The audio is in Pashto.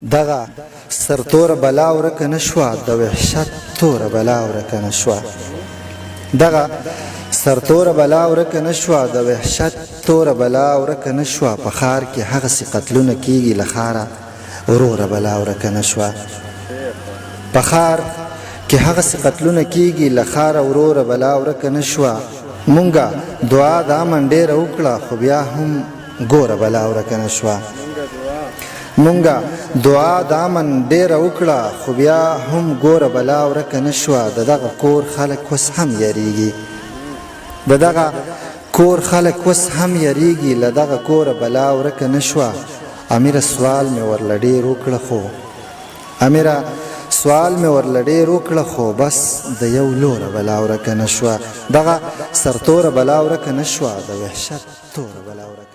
دغه سرتور بلا ورک نشوا د وحشت تور بلا ورک نشوا دغه سرتور بلا ورک نشوا د وحشت تور بلا ورک نشوا په خار کې هغه سي قتلونه کیږي لخاره ورور بلا ورک نشوا په خار کې هغه سي قتلونه کیږي لخاره ورور بلا ورک نشوا مونږه دعا د امن ډېر وکړه خو بیا هم ګوره بلا ورک نشوا مونږه دعا د امن ډېره وکړه خو بیا هم ګوره بلا ورکه نه شوه د دغه کور خلک اوس هم یریږي د دغه کور خلک اوس هم یریږي له دغه کوره بلا ورکه نه شوه امیره سوال مې ورله ډېر وکړه خو امیره سوال مې ورله ډېر وکړه خو بس د یو لوره بلا ورکه نه شوه دغه سرتوره بلا ورکه نه شوه د وحشت توره بلا ورکه